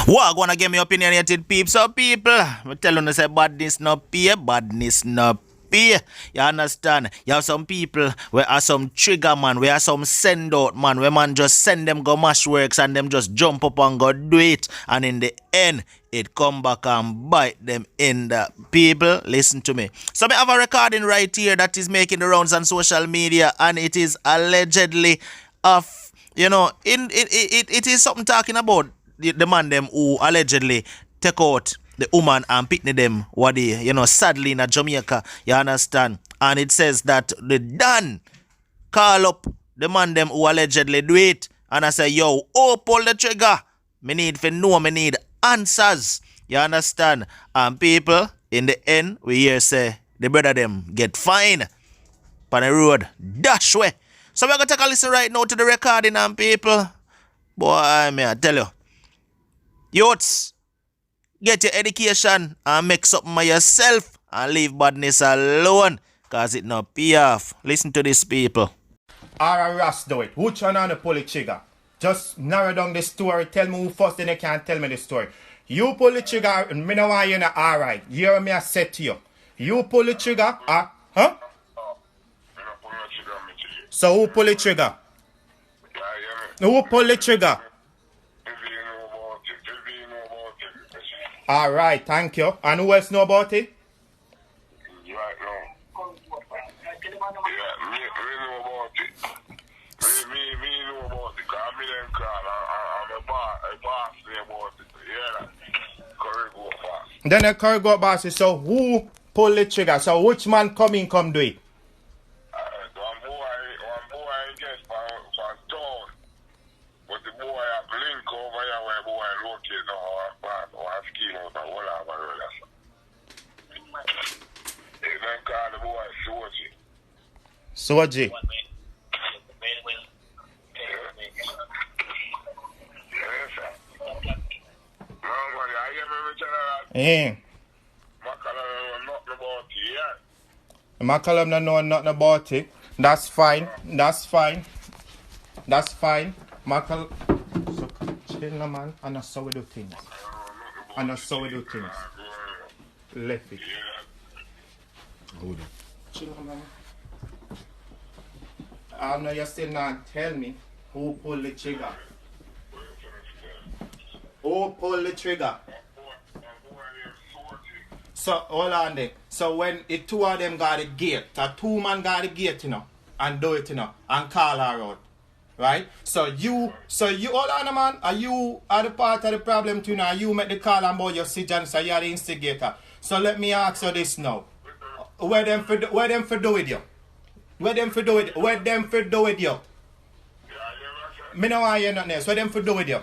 What gonna give me opinionated peeps? So people, I tell you say badness no pay, badness no pay. You understand? You have some people where are some trigger man, where are some send out man, where man just send them go mash works and them just jump up and go do it, and in the end it come back and bite them in the people. Listen to me. So I have a recording right here that is making the rounds on social media, and it is allegedly of, you know, it is something talking about the man them who allegedly take out the woman and Pickney them what they, you know, sadly in Jamaica, you understand? And it says that the Dan call up the man them who allegedly do it, and I say, yo, pull the trigger. Me need for know, me need answers. You understand? And people, in the end, we hear say the brother them get fined on the road, dash way. So we're gonna take a listen right now to the recording, and people, boy, me I tell you, youths, get your education and make something of yourself and leave badness alone, cause it not pay off. Listen to these people. Or Ross do it. Which one on the pull the trigger? Just narrow down the story. Tell me who first, then you can tell me the story. You pull the trigger, and me know why you're not alright. You hear me I said to you. You pull the trigger, huh? So who pull the trigger? Who pull the trigger? Alright, thank you. And who else know about it? Right now. Yeah, me know about it. Me know about it. Because I'm in them call. I'm a boss me about it. Yeah, curry go fast. Then the curry go boss. So who pull the trigger? So which man come do it? One boy gets from town. But the boy have link over here where boy locate now or scheme out and whatever. They then call the boy Soji. Soji. Yes, sir. Nobody, I hear me tell that. Eh. McCallum don't know nothing about it, yeah. McCallum don't know nothing about it. That's fine. That's fine. That's fine. McCallum. So chill no man. And that's how we do things. And that's how we do things. Left it. Good. Chill no man. I know you still not tell me who pulled the trigger. Who pulled the trigger? So hold on there. So when the two of them got the gate, the two man got the gate, you know, and do it, you know, and call her out. Right? So you hold on man, are you the part of the problem too now? You make the call about your situation, so you're the instigator. So let me ask you this now. Where them for do with you? Where them for do with you? Me know why you're not there. So where them for do with you?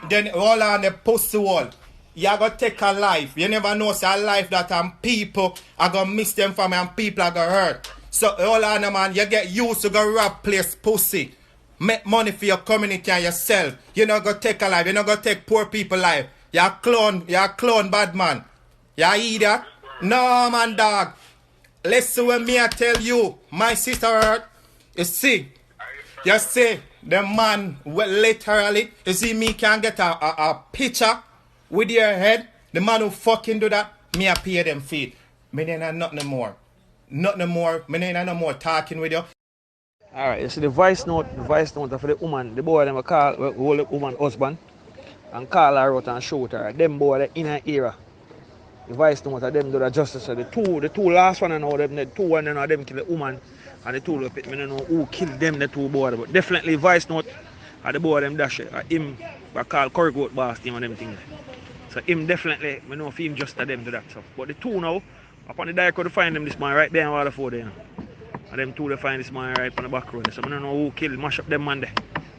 Then all on the pussy wall. You are gonna take a life. You never know say a life that people are gonna miss them from and people are gonna hurt. So all on man, you get used to go rob place pussy. Make money for your community and yourself. You're not gonna take a life, you're not gonna take poor people life. You're a clone bad man. You idiot. No man dog. Listen when me I tell you, my sister hurt. You see? You see? The man, well, literally, you see me can get a picture with your head. The man who fucking do that, me I pay them fee. Me ain't nothing more. Nothing more. Me ain't no more talking with you. Alright, you see the voice note for the woman, the boy them call the woman husband and call her out and shoot her. Them boy the inner era. The voice note of them do the justice. So the two last one I know them, the two one of them kill the woman. And the two of it, I don't know who killed them, the two boys, but definitely voice note of the boy them dash it. Him, I call curry goat boss team and them things. So him definitely, I know if him just to them do that stuff. But the two now, upon the direct road, find them this man right there in Waterford there. And them two they find this man right on the back road. So I don't know who killed, mash up them man there.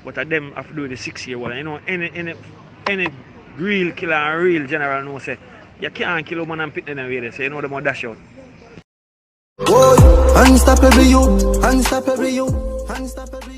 But of them have to do the 6-year-old. You know, any real killer and real general know say, you can't kill a man and pick them away there. So you know them will dash out. Unstop every you, unstop every you, unstop every